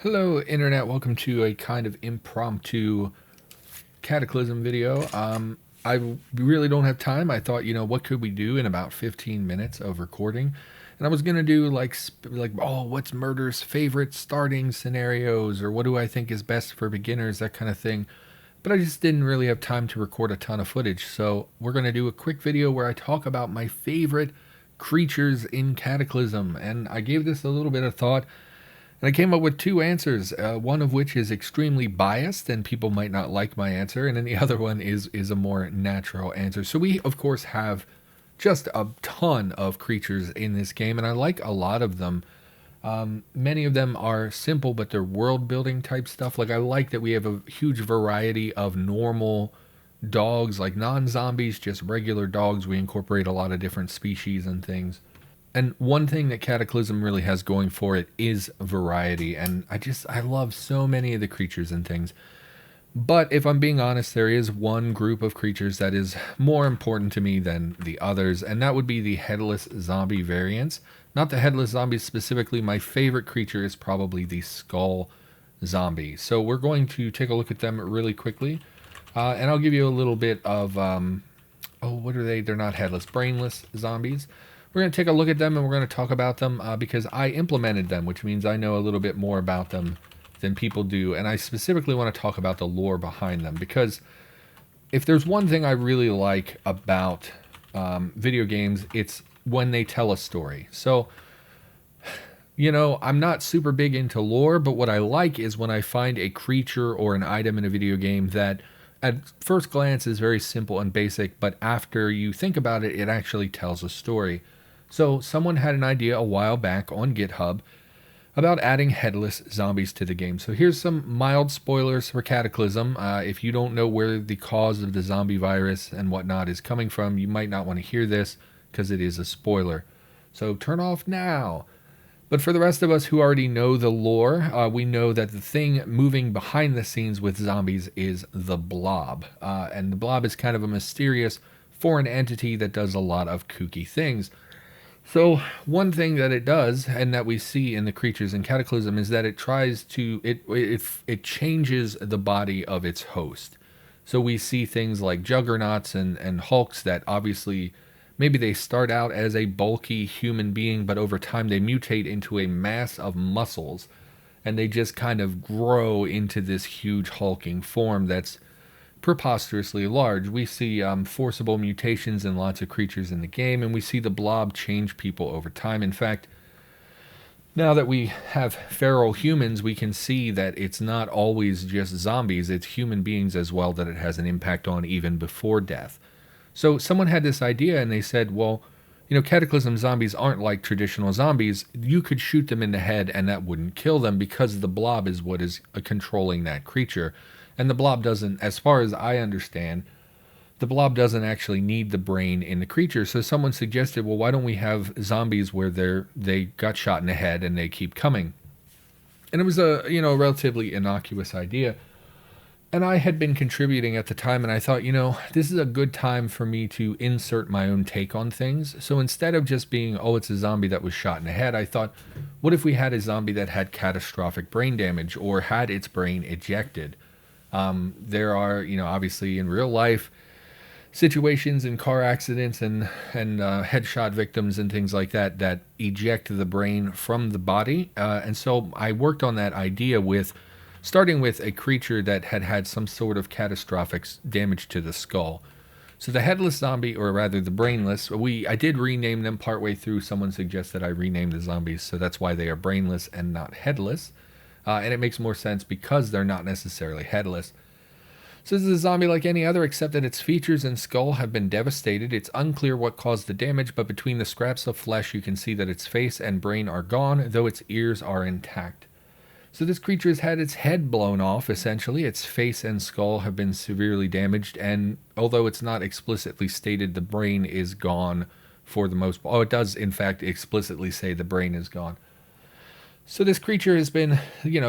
Hello, Internet. Welcome to a kind of impromptu Cataclysm video. I really don't have time. I thought, what could we do in about 15 minutes of recording? And I was going to do what's Murder's favorite starting scenarios, or what do I think is best for beginners, that kind of thing. But I just didn't really have time to record a ton of footage. So we're going to do a quick video where I talk about my favorite creatures in Cataclysm. And I gave this a little bit of thought. And I came up with two answers, one of which is extremely biased, and people might not like my answer, and then the other one is a more natural answer. So we, of course, have just a ton of creatures in this game, and I like a lot of them. Many of them are simple, but they're world-building type stuff. Like, I like that we have a huge variety of normal dogs, like non-zombies, just regular dogs. We incorporate a lot of different species and things. And one thing that Cataclysm really has going for it is variety, and I love so many of the creatures and things. But if I'm being honest, there is one group of creatures that is more important to me than the others, and that would be the Headless Zombie variants. Not the Headless Zombies specifically. My favorite creature is probably the Skull Zombie. So we're going to take a look at them really quickly, and I'll give you a little bit of, what are they? They're not headless, brainless zombies. We're going to take a look at them and we're going to talk about them because I implemented them, which means I know a little bit more about them than people do. And I specifically want to talk about the lore behind them, because if there's one thing I really like about video games, it's when they tell a story. So, I'm not super big into lore, but what I like is when I find a creature or an item in a video game that at first glance is very simple and basic, but after you think about it, it actually tells a story. So someone had an idea a while back on GitHub about adding headless zombies to the game. So here's some mild spoilers for Cataclysm. If you don't know where the cause of the zombie virus and whatnot is coming from, you might not want to hear this because it is a spoiler. So turn off now. But for the rest of us who already know the lore, we know that the thing moving behind the scenes with zombies is the Blob. And the Blob is kind of a mysterious foreign entity that does a lot of kooky things. So one thing that it does, and that we see in the creatures in Cataclysm, is that it tries to, it changes the body of its host. So we see things like juggernauts and hulks that obviously, maybe they start out as a bulky human being, but over time they mutate into a mass of muscles, and they just kind of grow into this huge hulking form that's preposterously large. We see forcible mutations in lots of creatures in the game, and we see the Blob change people over time. In fact, now that we have feral humans, we can see that it's not always just zombies, it's human beings as well that it has an impact on even before death. So someone had this idea and they said, well, Cataclysm zombies aren't like traditional zombies. You could shoot them in the head and that wouldn't kill them because the Blob is what is controlling that creature. And the Blob doesn't, as far as I understand, the Blob doesn't actually need the brain in the creature. So someone suggested, well, why don't we have zombies where they got shot in the head and they keep coming? And it was a relatively innocuous idea. And I had been contributing at the time, and I thought, this is a good time for me to insert my own take on things. So instead of just being, oh, it's a zombie that was shot in the head, I thought, what if we had a zombie that had catastrophic brain damage or had its brain ejected? There are, obviously in real life, situations in car accidents and headshot victims and things like that that eject the brain from the body. And so I worked on that idea starting with a creature that had some sort of catastrophic damage to the skull. So the headless zombie, or rather the brainless, I did rename them partway through. Someone suggested I rename the zombies, so that's why they are brainless and not headless. And it makes more sense because they're not necessarily headless. So this is a zombie like any other, except that its features and skull have been devastated. It's unclear what caused the damage, but between the scraps of flesh you can see that its face and brain are gone, though its ears are intact. So this creature has had its head blown off, essentially. Its face and skull have been severely damaged, and although it's not explicitly stated, the brain is gone for the most part. Oh, it does, in fact, explicitly say the brain is gone. So this creature has been,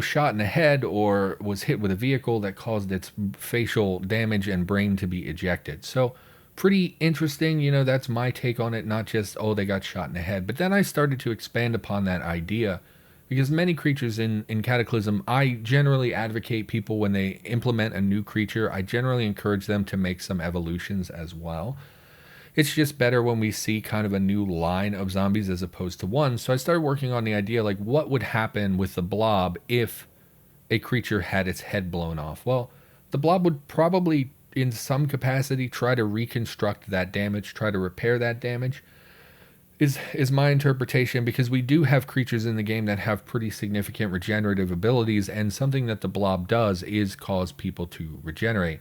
shot in the head or was hit with a vehicle that caused its facial damage and brain to be ejected. So pretty interesting, that's my take on it, not just, oh, they got shot in the head. But then I started to expand upon that idea Because many creatures in Cataclysm, I generally advocate people when they implement a new creature, I generally encourage them to make some evolutions as well. It's just better when we see kind of a new line of zombies as opposed to one. So I started working on the idea, like, what would happen with the Blob if a creature had its head blown off? Well, the Blob would probably, in some capacity, try to reconstruct that damage, try to repair that damage, is my interpretation, because we do have creatures in the game that have pretty significant regenerative abilities, and something that the Blob does is cause people to regenerate.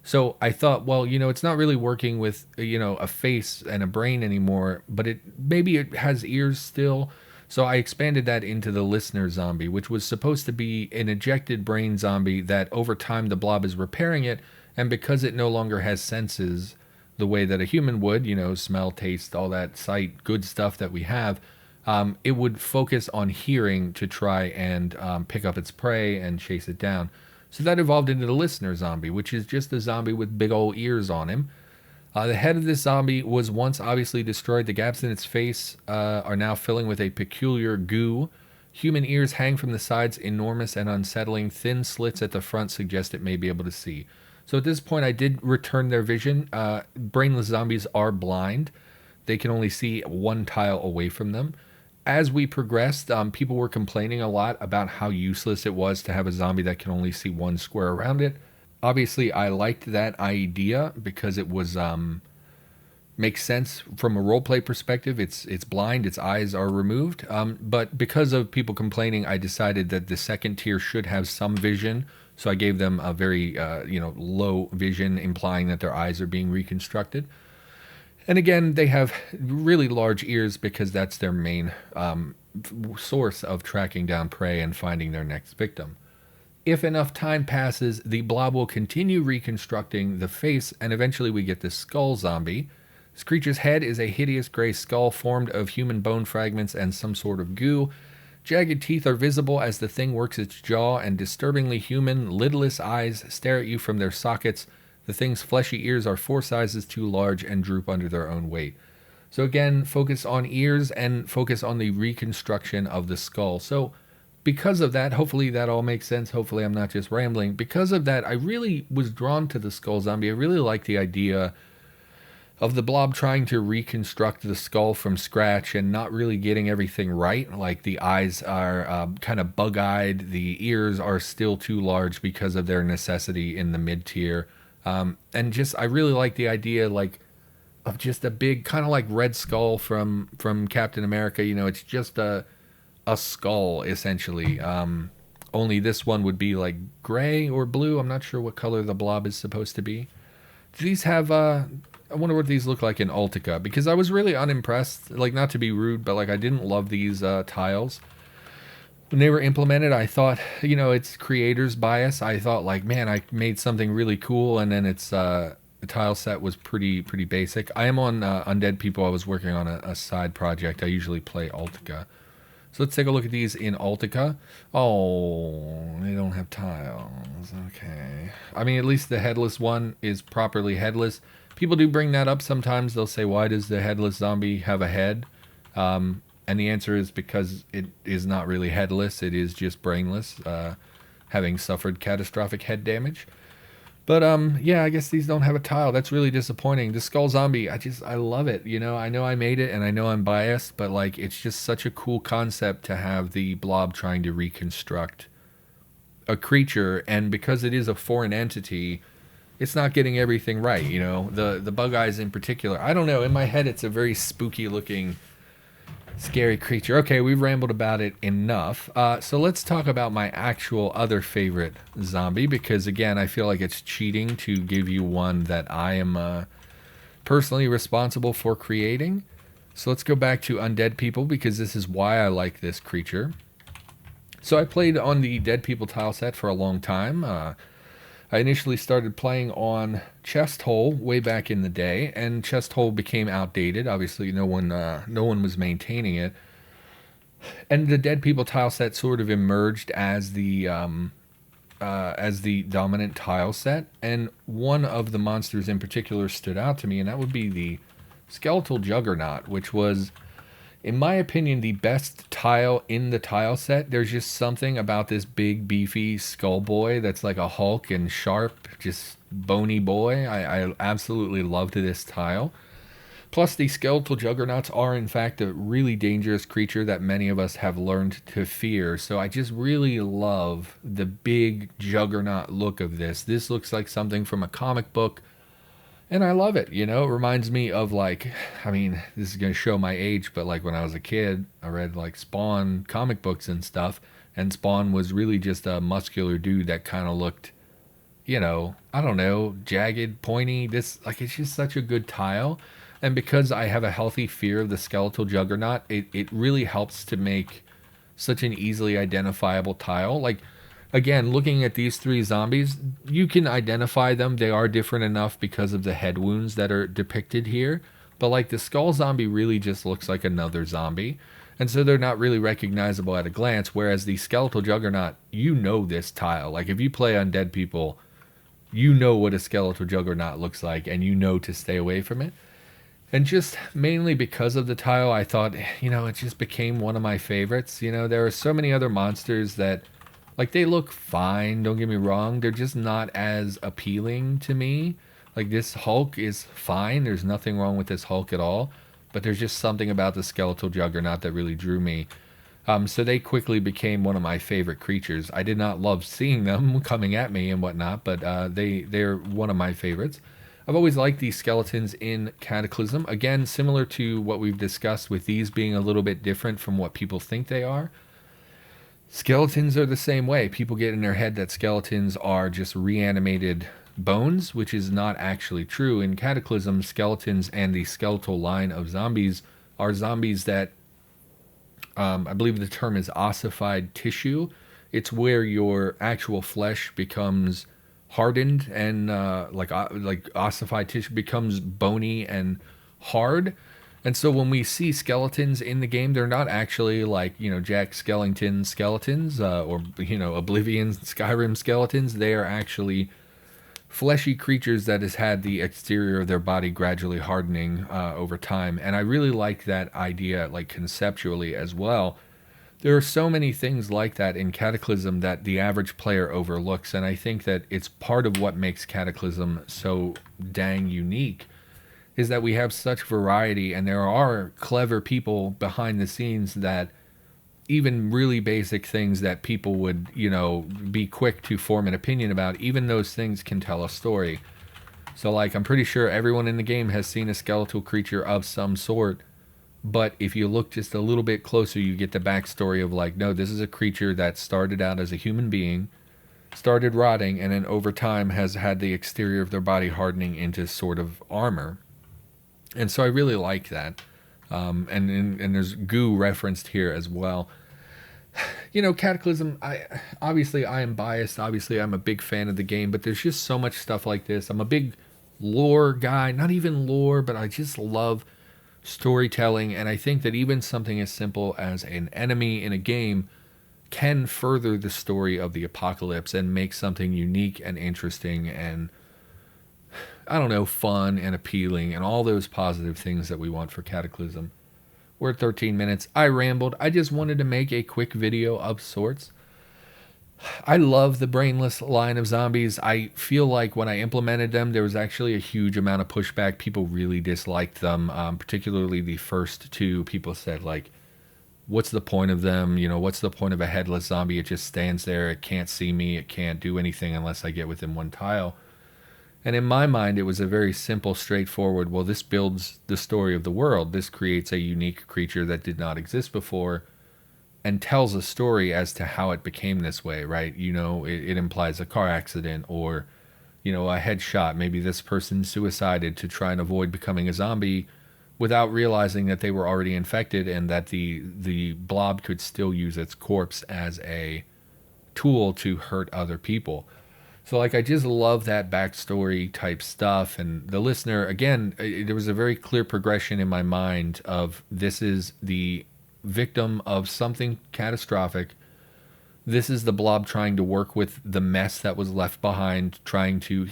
So I thought, well, it's not really working with, a face and a brain anymore, but maybe it has ears still. So I expanded that into the listener zombie, which was supposed to be an ejected brain zombie that over time the Blob is repairing it, and because it no longer has senses the way that a human would, smell, taste, all that sight, good stuff that we have, it would focus on hearing to try and pick up its prey and chase it down. So that evolved into the listener zombie, which is just a zombie with big old ears on him. The head of this zombie was once obviously destroyed. The gaps in its face are now filling with a peculiar goo. Human ears hang from the sides, enormous and unsettling. Thin slits at the front suggest it may be able to see. So at this point, I did return their vision. Brainless zombies are blind. They can only see one tile away from them. As we progressed, people were complaining a lot about how useless it was to have a zombie that can only see one square around it. Obviously, I liked that idea because it was makes sense from a roleplay perspective. It's blind, its eyes are removed. But because of people complaining, I decided that the second tier should have some vision. So I gave them a very low vision, implying that their eyes are being reconstructed. And again, they have really large ears because that's their main source of tracking down prey and finding their next victim. If enough time passes, the Blob will continue reconstructing the face, and eventually we get the skull zombie. This creature's head is a hideous gray skull formed of human bone fragments and some sort of goo. Jagged teeth are visible as the thing works its jaw, and disturbingly human, lidless eyes stare at you from their sockets. The thing's fleshy ears are 4 sizes too large and droop under their own weight. So again, focus on ears and focus on the reconstruction of the skull. So because of that, hopefully that all makes sense. Hopefully I'm not just rambling. Because of that, I really was drawn to the skull zombie. I really like the idea of the Blob trying to reconstruct the skull from scratch and not really getting everything right. Like the eyes are kind of bug-eyed. The ears are still too large because of their necessity in the mid-tier. And just, I really like the idea, like, of just a big, kind of like Red Skull from Captain America. It's just a skull, essentially. Only this one would be, like, gray or blue. I'm not sure what color the Blob is supposed to be. Do these have, I wonder what these look like in Altica, because I was really unimpressed, like, not to be rude, but, like, I didn't love these tiles. When they were implemented, I thought, it's creator's bias. I thought, like, man, I made something really cool, and then the tile set was pretty basic. I am on Undead People. I was working on a side project. I usually play Altica. So let's take a look at these in Altica. Oh, they don't have tiles. Okay. I mean, at least the headless one is properly headless. People do bring that up sometimes. They'll say, why does the headless zombie have a head? And the answer is because it is not really headless. It is just brainless, having suffered catastrophic head damage. But, yeah, I guess these don't have a tile. That's really disappointing. The skull zombie, I love it. I know I made it, and I know I'm biased, but, like, it's just such a cool concept to have the Blob trying to reconstruct a creature. And because it is a foreign entity, it's not getting everything right, The bug eyes in particular. I don't know. In my head, it's a very spooky-looking, scary creature. Okay, we've rambled about it enough. So let's talk about my actual other favorite zombie, because again, I feel like it's cheating to give you one that I am personally responsible for creating. So let's go back to Undead People, because this is why I like this creature. So I played on the Dead People tile set for a long time. I initially started playing on Chest Hole way back in the day, and Chest Hole became outdated. Obviously, no one was maintaining it. And the Dead People tile set sort of emerged as the dominant tile set. And one of the monsters in particular stood out to me, and that would be the Skeletal Juggernaut, which was in my opinion, the best tile in the tile set. There's just something about this big, beefy skull boy that's like a Hulk and sharp, just bony boy. I absolutely loved this tile. Plus, the Skeletal Juggernauts are, in fact, a really dangerous creature that many of us have learned to fear. So I just really love the big Juggernaut look of this. This looks like something from a comic book, and I love it. You know, it reminds me of, like, I mean, this is going to show my age, but like when I was a kid, I read like Spawn comic books and stuff, and Spawn was really just a muscular dude that kind of looked, you know, I don't know, jagged, pointy. This, like, it's just such a good tile. And because I have a healthy fear of the Skeletal Juggernaut, it really helps to make such an easily identifiable tile. Like, again, looking at these three zombies, you can identify them. They are different enough because of the head wounds that are depicted here. But like the skull zombie really just looks like another zombie. And so they're not really recognizable at a glance. Whereas the Skeletal Juggernaut, you know this tile. Like if you play Undead People, you know what a Skeletal Juggernaut looks like and you know to stay away from it. And just mainly because of the tile, I thought, you know, it just became one of my favorites. You know, there are so many other monsters that, like, they look fine, don't get me wrong. They're just not as appealing to me. Like, this Hulk is fine. There's nothing wrong with this Hulk at all. But there's just something about the Skeletal Juggernaut that really drew me. So they quickly became one of my favorite creatures. I did not love seeing them coming at me and whatnot, but they're one of my favorites. I've always liked these skeletons in Cataclysm. Again, similar to what we've discussed with these being a little bit different from what people think they are. Skeletons are the same way. People get in their head that skeletons are just reanimated bones, which is not actually true. In Cataclysm, skeletons and the skeletal line of zombies are zombies that, I believe the term is ossified tissue. It's where your actual flesh becomes hardened and like ossified tissue becomes bony and hard. And so when we see skeletons in the game, they're not actually like, you know, Jack Skellington skeletons or, you know, Oblivion Skyrim skeletons. They are actually fleshy creatures that has had the exterior of their body gradually hardening over time. And I really like that idea, like conceptually as well. There are so many things like that in Cataclysm that the average player overlooks, and I think that it's part of what makes Cataclysm so dang unique, is that we have such variety, and there are clever people behind the scenes that even really basic things that people would, you know, be quick to form an opinion about, even those things can tell a story. So, like, I'm pretty sure everyone in the game has seen a skeletal creature of some sort, but if you look just a little bit closer, you get the backstory of like, no, this is a creature that started out as a human being, started rotting, and then over time has had the exterior of their body hardening into sort of armor. And so I really like that. And there's goo referenced here as well. You know, Cataclysm, I am biased. Obviously, I'm a big fan of the game, but there's just so much stuff like this. I'm a big lore guy. Not even lore, but I just love storytelling, and I think that even something as simple as an enemy in a game can further the story of the apocalypse and make something unique and interesting and, I don't know, fun and appealing and all those positive things that we want for Cataclysm. We're at 13 minutes. I rambled. I just wanted to make a quick video of sorts. I love the brainless line of zombies. I feel like when I implemented them, there was actually a huge amount of pushback. People really disliked them, particularly the first two. People said, like, what's the point of them? You know, what's the point of a headless zombie? It just stands there. It can't see me. It can't do anything unless I get within one tile. And in my mind, it was a very simple, straightforward, well, this builds the story of the world. This creates a unique creature that did not exist before, and tells a story as to how it became this way, right? You know, it implies a car accident or, you know, a headshot. Maybe this person suicided to try and avoid becoming a zombie without realizing that they were already infected and that the blob could still use its corpse as a tool to hurt other people. So, like, I just love that backstory type stuff. And the listener, again, there was a very clear progression in my mind of this is the victim of something catastrophic. This is the blob trying to work with the mess that was left behind, trying to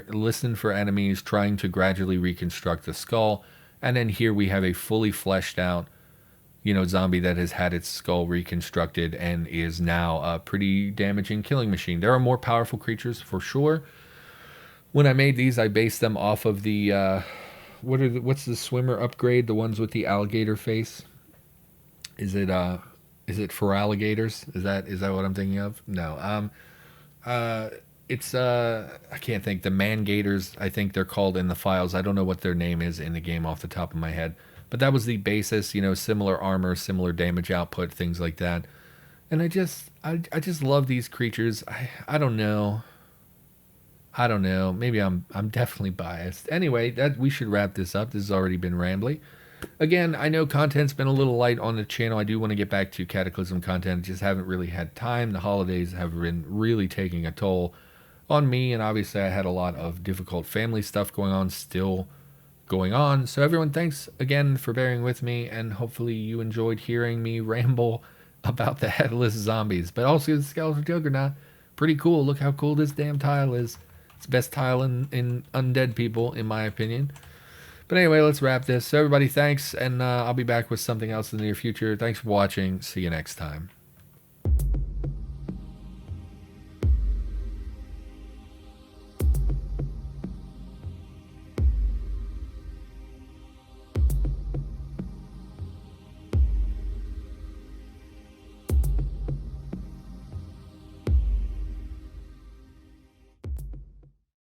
listen for enemies, trying to gradually reconstruct the skull. And then here we have a fully fleshed out zombie that has had its skull reconstructed and is now a pretty damaging killing machine. There are more powerful creatures for sure. When I made these, I based them off of the what's the swimmer upgrade? The ones with the alligator face. Is it for alligators? Is that what I'm thinking of? No. It's I can't think. The man gators, I think they're called in the files. I don't know what their name is in the game off the top of my head. But that was the basis, similar armor, similar damage output, things like that. And I just love these creatures. I don't know. I don't know. Maybe I'm definitely biased. Anyway, that we should wrap this up. This has already been rambly. Again, I know content's been a little light on the channel. I do want to get back to Cataclysm content. Just haven't really had time. The holidays have been really taking a toll on me, and obviously I had a lot of difficult family stuff going on, still going on. So everyone, thanks again for bearing with me, and hopefully you enjoyed hearing me ramble about the Headless Zombies. But also the Skeletal Juggernaut. Pretty cool. Look how cool this damn tile is. It's the best tile in Undead People, in my opinion. But anyway, let's wrap this. So everybody, thanks, and I'll be back with something else in the near future. Thanks for watching. See you next time.